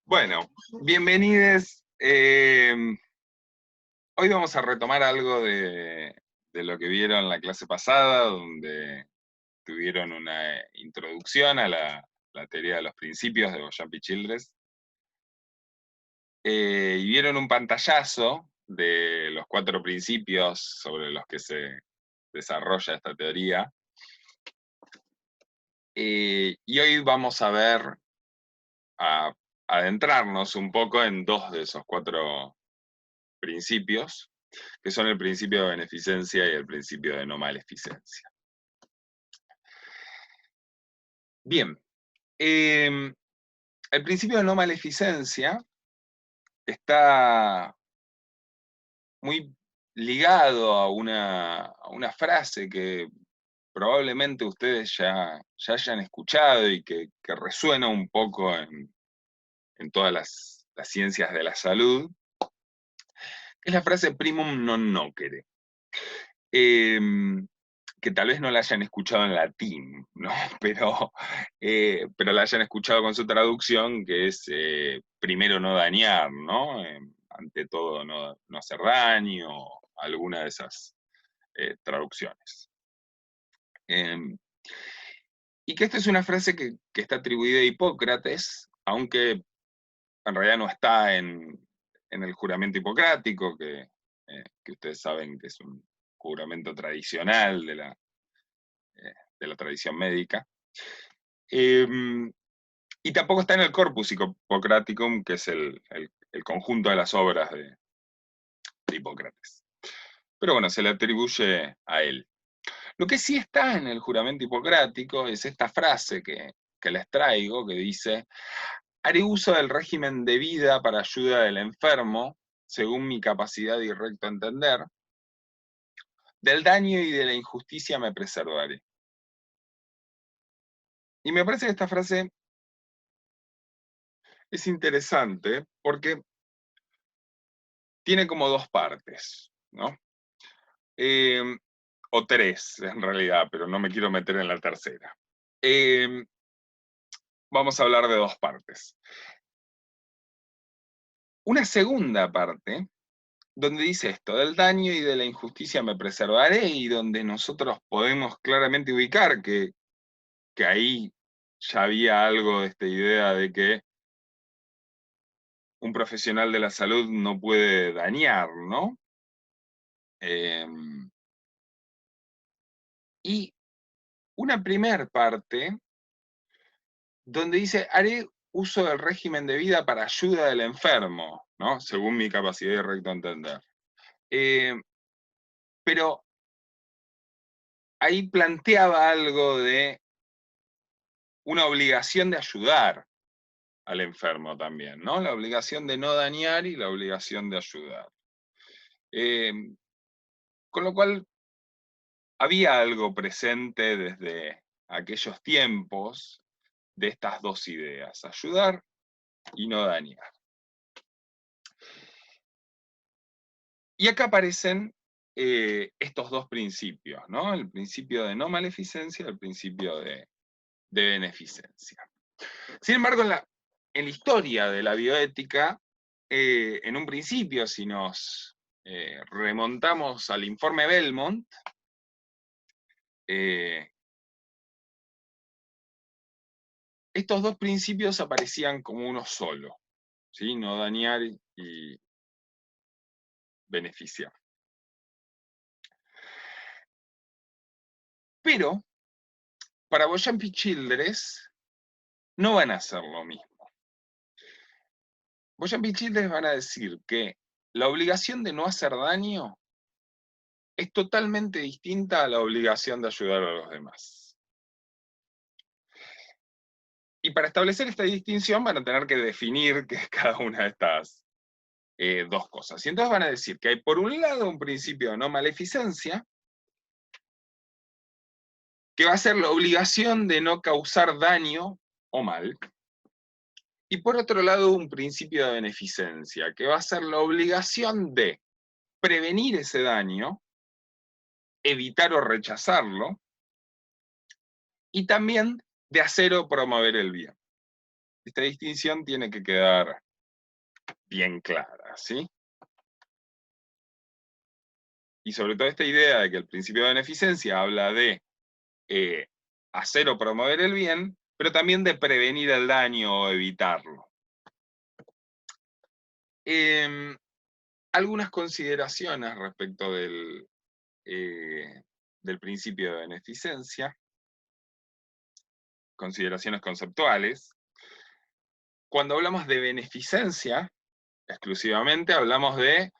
Bueno, bienvenidos. Hoy vamos a retomar algo de lo que vieron la clase pasada, donde tuvieron una introducción a la teoría de los principios de Beauchamp y Childress, y vieron un pantallazo de los 4 principios sobre los que se desarrolla esta teoría. Y hoy vamos a ver, a adentrarnos un poco en 2 de esos 4 principios, que son el principio de beneficencia y el principio de no maleficencia. Bien, el principio de no maleficencia está muy ligado a una frase que probablemente ustedes ya hayan escuchado y que resuena un poco en todas las ciencias de la salud, que es la frase primum non nocere. Que tal vez no la hayan escuchado en latín, ¿no? Pero la hayan escuchado con su traducción, que es primero no dañar, ¿no? Ante todo no hacer daño, alguna de esas traducciones. Y que esta es una frase que está atribuida a Hipócrates, aunque en realidad no está en el juramento hipocrático, que ustedes saben que es un juramento tradicional de la tradición médica. Y tampoco está en el Corpus Hippocraticum, que es el conjunto de las obras de Hipócrates. Pero bueno, se le atribuye a él. Lo que sí está en el juramento hipocrático es esta frase que les traigo, que dice: haré uso del régimen de vida para ayuda del enfermo, según mi capacidad y recto entender. Del daño y de la injusticia me preservaré. Y me parece que esta frase es interesante porque tiene como 2 partes, ¿no? O 3 en realidad, pero no me quiero meter en la tercera. Vamos a hablar de 2 partes. Una segunda parte, donde dice esto: del daño y de la injusticia me preservaré, y donde nosotros podemos claramente ubicar que ahí ya había algo de esta idea de que un profesional de la salud no puede dañar, ¿no? Y una primer parte donde dice: haré uso del régimen de vida para ayuda del enfermo, ¿no? Según mi capacidad y recto entender. Pero ahí planteaba algo de una obligación de ayudar al enfermo también, ¿no? La obligación de no dañar y la obligación de ayudar. Con lo cual había algo presente desde aquellos tiempos de estas 2 ideas: ayudar y no dañar. Y acá aparecen estos 2 principios, ¿no? El principio de no maleficencia y el principio de beneficencia. Sin embargo, en la historia de la bioética, en un principio, si nos remontamos al informe Belmont, estos 2 principios aparecían como uno solo, ¿sí? No dañar y beneficiar. Pero para Beauchamp y Childress no van a hacer lo mismo. Beauchamp y Childress van a decir que la obligación de no hacer daño es totalmente distinta a la obligación de ayudar a los demás. Y para establecer esta distinción van a tener que definir qué es cada una de estas 2 cosas. Y entonces van a decir que hay, por un lado, un principio de no maleficencia, que va a ser la obligación de no causar daño o mal. Y por otro lado, un principio de beneficencia, que va a ser la obligación de prevenir ese daño, evitar o rechazarlo, y también de hacer o promover el bien. esta distinción tiene que quedar bien clara, ¿sí? Y sobre todo esta idea de que el principio de beneficencia habla de hacer o promover el bien, pero también de prevenir el daño o evitarlo. Algunas consideraciones respecto del principio de beneficencia, consideraciones conceptuales. Cuando hablamos de beneficencia, exclusivamente hablamos de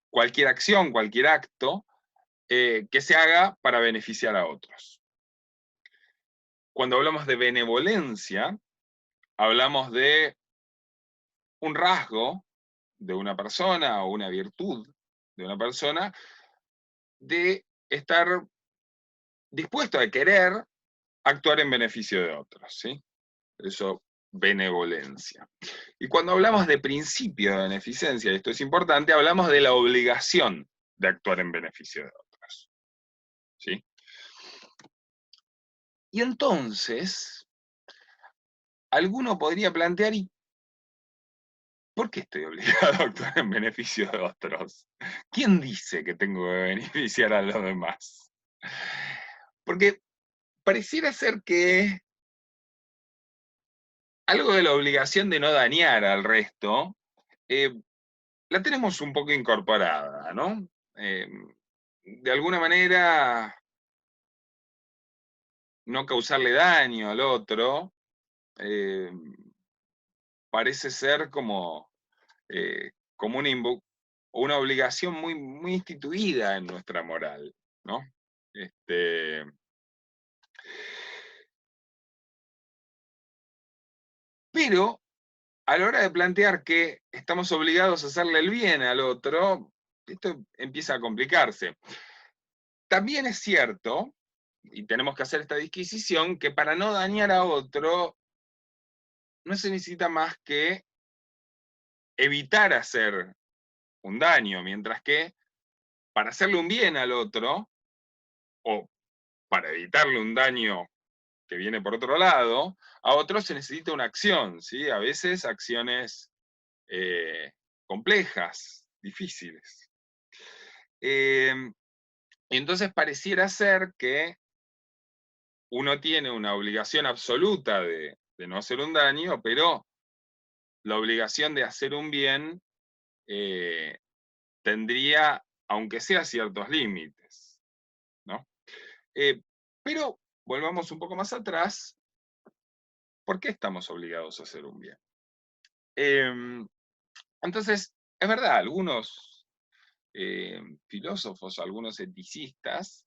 cualquier acción, cualquier acto que se haga para beneficiar a otros. Cuando hablamos de benevolencia, hablamos de un rasgo de una persona o una virtud de una persona de estar dispuesto a querer actuar en beneficio de otros, ¿sí? Eso, benevolencia. Y cuando hablamos de principio de beneficencia, y esto es importante, hablamos de la obligación de actuar en beneficio de otros, ¿sí? Y entonces, alguno podría plantear, ¿y por qué estoy obligado a actuar en beneficio de otros? ¿Quién dice que tengo que beneficiar a los demás? Porque pareciera ser que algo de la obligación de no dañar al resto, la tenemos un poco incorporada, ¿no? De alguna manera, no causarle daño al otro, eh, parece ser como una obligación muy, muy instituida en nuestra moral, ¿no? Pero a la hora de plantear que estamos obligados a hacerle el bien al otro, esto empieza a complicarse. También es cierto, y tenemos que hacer esta disquisición, que para no dañar a otro no se necesita más que evitar hacer un daño, mientras que para hacerle un bien al otro, o para evitarle un daño que viene por otro lado, a otro se necesita una acción, ¿sí? A veces acciones complejas, difíciles. Y entonces pareciera ser que uno tiene una obligación absoluta de no hacer un daño, pero la obligación de hacer un bien tendría, aunque sea ciertos límites, ¿no? Pero volvamos un poco más atrás, ¿por qué estamos obligados a hacer un bien? Entonces, es verdad, algunos filósofos, algunos eticistas,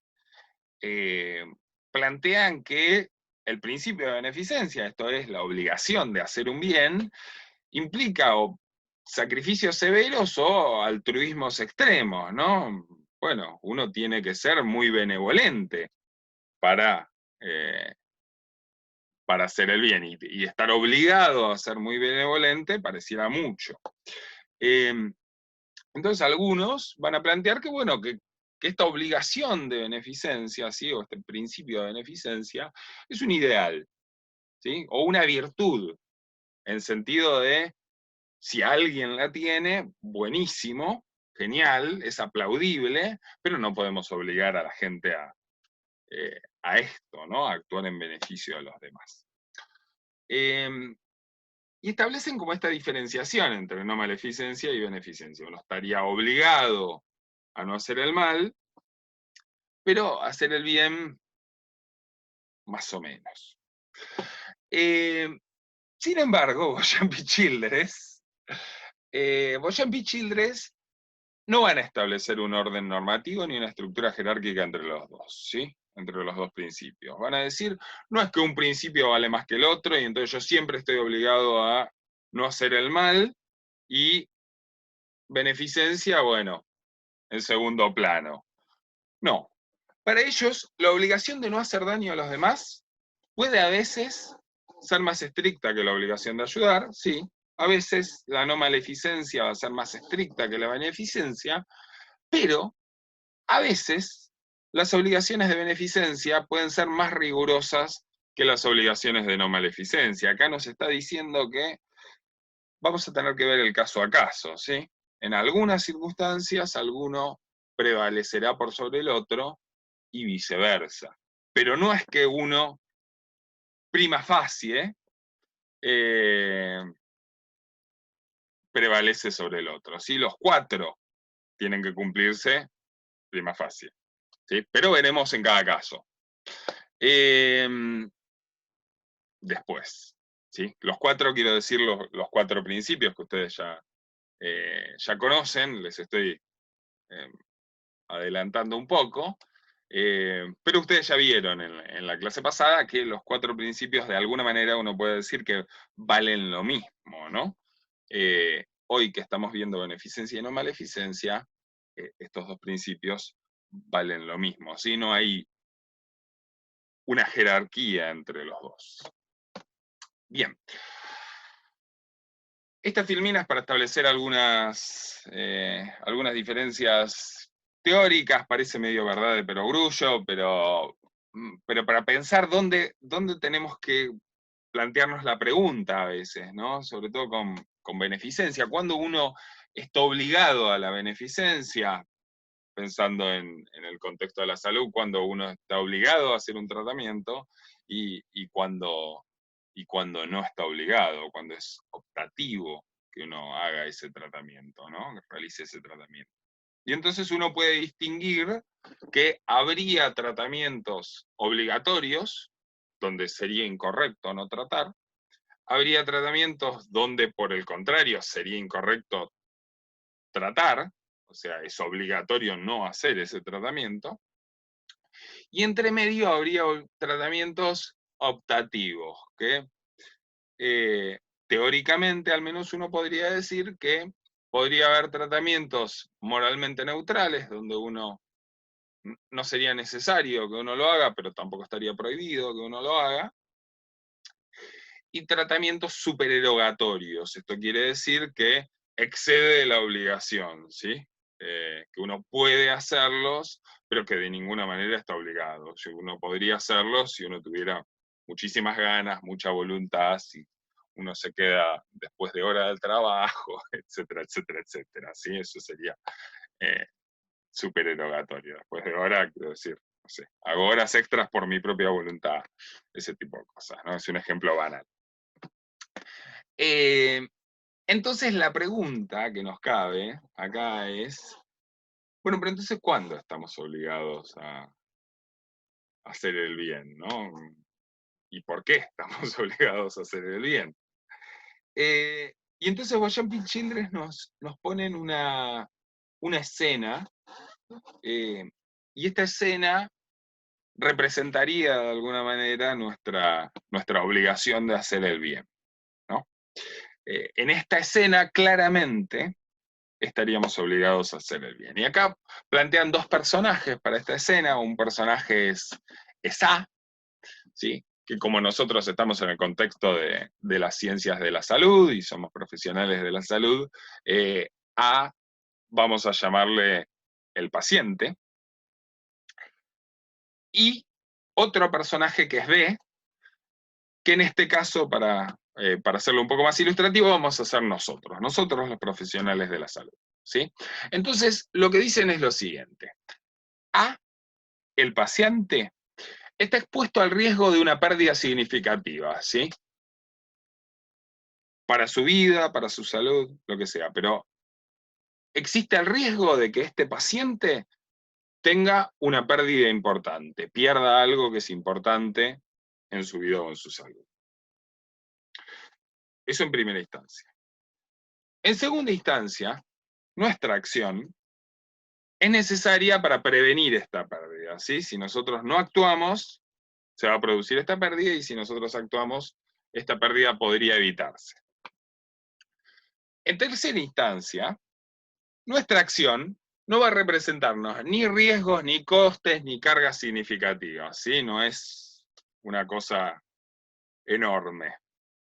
plantean que el principio de beneficencia, esto es, la obligación de hacer un bien, implica o sacrificios severos o altruismos extremos, ¿no? Bueno, uno tiene que ser muy benevolente para, para hacer el bien, y estar obligado a ser muy benevolente pareciera mucho. Entonces algunos van a plantear que, bueno, que esta obligación de beneficencia, ¿sí? O este principio de beneficencia, es un ideal, ¿sí? O una virtud, en sentido de, si alguien la tiene, buenísimo, genial, es aplaudible, pero no podemos obligar a la gente a esto, ¿no? A actuar en beneficio de los demás. Y establecen como esta diferenciación entre no maleficencia y beneficencia. Uno estaría obligado a no hacer el mal, pero hacer el bien más o menos. Sin embargo, Beauchamp y Childress no van a establecer un orden normativo ni una estructura jerárquica entre los dos, ¿sí? Entre los dos principios. Van a decir, no es que un principio vale más que el otro, y entonces yo siempre estoy obligado a no hacer el mal, y beneficencia, bueno, en segundo plano. No. Para ellos, la obligación de no hacer daño a los demás puede a veces ser más estricta que la obligación de ayudar, sí. A veces la no maleficencia va a ser más estricta que la beneficencia, pero a veces las obligaciones de beneficencia pueden ser más rigurosas que las obligaciones de no maleficencia. Acá nos está diciendo que vamos a tener que ver el caso a caso, ¿sí? En algunas circunstancias, alguno prevalecerá por sobre el otro y viceversa. Pero no es que uno, prima facie, prevalece sobre el otro. ¿Sí? Los cuatro tienen que cumplirse prima facie. ¿Sí? Pero veremos en cada caso. Después. ¿Sí? Los cuatro, quiero decir, los cuatro principios que ustedes ya conocen, les estoy adelantando un poco, pero ustedes ya vieron en la clase pasada que los cuatro principios de alguna manera uno puede decir que valen lo mismo, ¿no? Hoy que estamos viendo beneficencia y no maleficencia, estos dos principios valen lo mismo, ¿sí? No hay una jerarquía entre los dos. Bien. Esta filmina es para establecer algunas diferencias teóricas, parece medio verdad de perogrullo, pero para pensar dónde tenemos que plantearnos la pregunta a veces, ¿no? Sobre todo con beneficencia. ¿Cuándo uno está obligado a la beneficencia? Pensando en el contexto de la salud, cuando uno está obligado a hacer un tratamiento y cuando no está obligado, cuando es optativo que uno haga ese tratamiento, ¿no? Que realice ese tratamiento. Y entonces uno puede distinguir que habría tratamientos obligatorios, donde sería incorrecto no tratar, habría tratamientos donde, por el contrario, sería incorrecto tratar, o sea, es obligatorio no hacer ese tratamiento, y entre medio habría tratamientos optativos, que teóricamente al menos uno podría decir que podría haber tratamientos moralmente neutrales, donde uno no sería necesario que uno lo haga, pero tampoco estaría prohibido que uno lo haga, y tratamientos supererogatorios. Esto quiere decir que excede la obligación, ¿sí? Que uno puede hacerlos, pero que de ninguna manera está obligado. Uno podría hacerlos si uno tuviera muchísimas ganas, mucha voluntad, si uno se queda después de hora del trabajo, etcétera, etcétera, etcétera. ¿Sí? Eso sería supererogatorio. Después de hora, quiero decir, no sé, hago horas extras por mi propia voluntad, ese tipo de cosas, ¿no? Es un ejemplo banal. Entonces la pregunta que nos cabe acá es, bueno, pero entonces ¿cuándo estamos obligados a hacer el bien, ¿no? ¿Y por qué estamos obligados a hacer el bien? Y entonces Jumping Children nos ponen una escena, y esta escena representaría de alguna manera nuestra obligación de hacer el bien, ¿no? En esta escena claramente estaríamos obligados a hacer el bien. Y acá plantean dos personajes para esta escena. Un personaje es A, ¿sí? Que como nosotros estamos en el contexto de las ciencias de la salud y somos profesionales de la salud, A vamos a llamarle el paciente. Y otro personaje que es B, que en este caso, para hacerlo un poco más ilustrativo, vamos a ser nosotros los profesionales de la salud, ¿sí? Entonces, lo que dicen es lo siguiente. A, el paciente, está expuesto al riesgo de una pérdida significativa, ¿sí? Para su vida, para su salud, lo que sea, pero existe el riesgo de que este paciente tenga una pérdida importante, pierda algo que es importante en su vida o en su salud. Eso en primera instancia. En segunda instancia, nuestra acción es necesaria para prevenir esta pérdida, ¿sí? Si nosotros no actuamos, se va a producir esta pérdida, y si nosotros actuamos, esta pérdida podría evitarse. En tercera instancia, nuestra acción no va a representarnos ni riesgos, ni costes, ni cargas significativas, ¿sí? No es una cosa enorme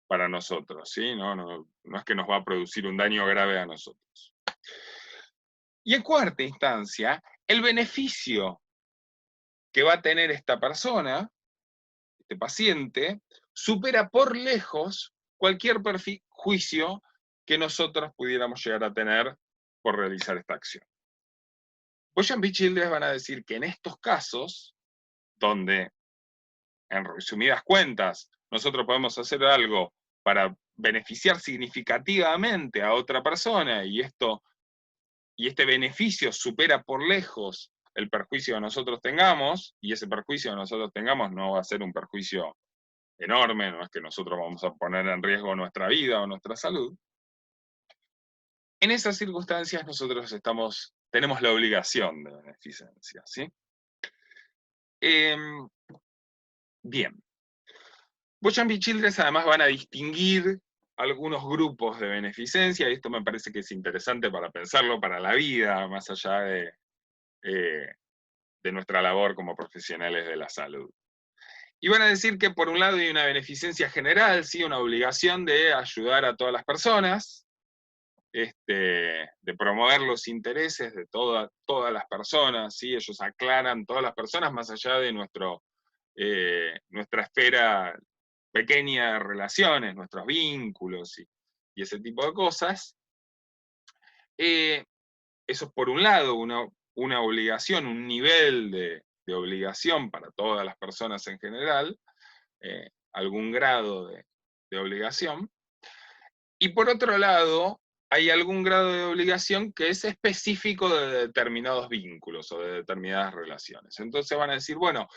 para nosotros, ¿sí? No es que nos va a producir un daño grave a nosotros. Y en cuarta instancia, el beneficio que va a tener esta persona, este paciente supera por lejos cualquier juicio que nosotros pudiéramos llegar a tener por realizar esta acción. Beauchamp y Childress van a decir que en estos casos, donde, en resumidas cuentas, nosotros podemos hacer algo para beneficiar significativamente a otra persona y este beneficio supera por lejos el perjuicio que nosotros tengamos, y ese perjuicio que nosotros tengamos no va a ser un perjuicio enorme, no es que nosotros vamos a poner en riesgo nuestra vida o nuestra salud. En esas circunstancias nosotros tenemos la obligación de beneficencia, ¿sí? Bien. Beauchamp y Childress además van a distinguir algunos grupos de beneficencia, y esto me parece que es interesante para pensarlo para la vida, más allá de nuestra labor como profesionales de la salud. Y van a decir que por un lado hay una beneficencia general, ¿sí? Una obligación de ayudar a todas las personas, de promover los intereses de todas las personas, ¿sí? Ellos aclaran todas las personas más allá de nuestra esfera pequeña de relaciones, nuestros vínculos y ese tipo de cosas. Eso es por un lado una obligación, un nivel de obligación para todas las personas en general, algún grado de obligación. Y por otro lado, hay algún grado de obligación que es específico de determinados vínculos o de determinadas relaciones. Entonces van a decir, bueno,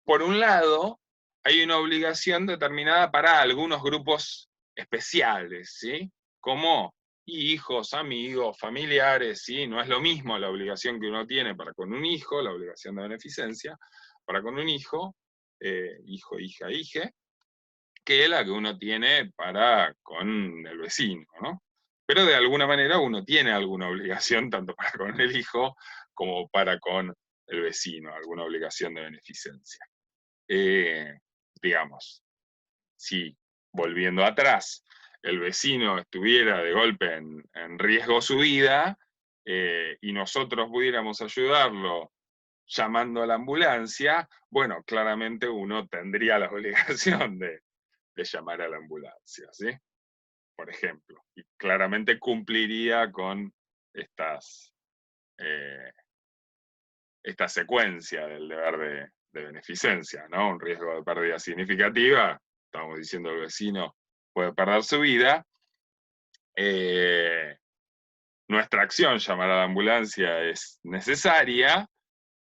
por un lado, hay una obligación determinada para algunos grupos especiales, ¿sí? Como hijos, amigos, familiares, ¿sí? No es lo mismo la obligación que uno tiene para con un hijo, la obligación de beneficencia, para con un hijo, hijo, hija, hije, que la que uno tiene para con el vecino, ¿no? Pero de alguna manera uno tiene alguna obligación, tanto para con el hijo como para con el vecino, alguna obligación de beneficencia. Digamos, si volviendo atrás, el vecino estuviera de golpe en riesgo su vida, y nosotros pudiéramos ayudarlo llamando a la ambulancia, bueno, claramente uno tendría la obligación de llamar a la ambulancia, ¿sí? Por ejemplo, y claramente cumpliría con esta secuencia del deber de beneficencia, ¿no? Un riesgo de pérdida significativa, estamos diciendo que el vecino puede perder su vida, nuestra acción, llamar a la ambulancia, es necesaria,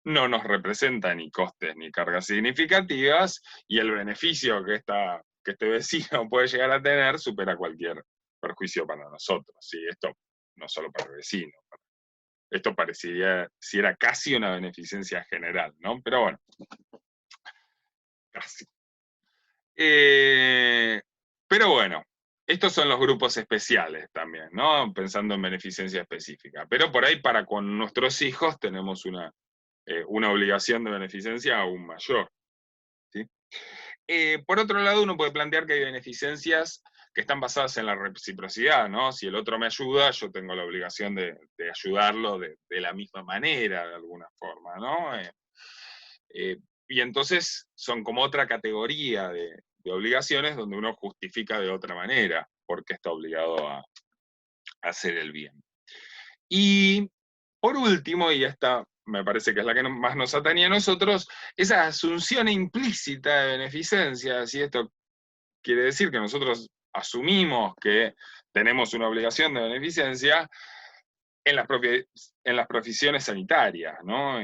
no nos representa ni costes ni cargas significativas, y el beneficio que este vecino puede llegar a tener supera cualquier perjuicio para nosotros. ¿Sí? Esto no solo para el vecino. Esto parecería si era casi una beneficencia general, ¿no? Pero bueno, casi. Pero bueno, estos son los grupos especiales también, ¿no? Pensando en beneficencia específica. Pero por ahí para con nuestros hijos tenemos una obligación de beneficencia aún mayor. ¿Sí? Por otro lado, uno puede plantear que hay beneficencias que están basadas en la reciprocidad, ¿no? Si el otro me ayuda, yo tengo la obligación de ayudarlo de la misma manera, de alguna forma, ¿no? Y entonces son como otra categoría de obligaciones donde uno justifica de otra manera por qué está obligado a hacer el bien. Y por último, y esta me parece que es la que más nos atañe a nosotros, esa asunción implícita de beneficencia, si esto quiere decir que nosotros asumimos que tenemos una obligación de beneficencia en las profesiones sanitarias, ¿no?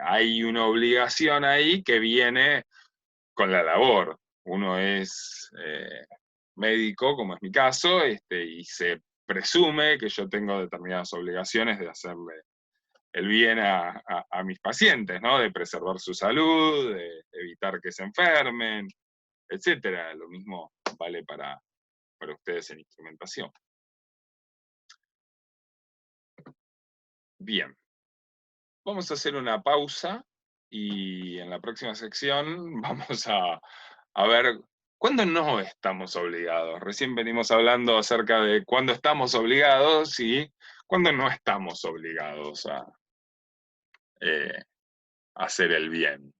Hay una obligación ahí que viene con la labor. Uno es médico, como es mi caso, y se presume que yo tengo determinadas obligaciones de hacerle el bien a mis pacientes, ¿no? De preservar su salud, de evitar que se enfermen, etcétera. Lo mismo vale para ustedes en instrumentación. Bien. Vamos a hacer una pausa y en la próxima sección vamos a ver cuándo no estamos obligados. Recién venimos hablando acerca de cuándo estamos obligados y cuándo no estamos obligados a hacer el bien.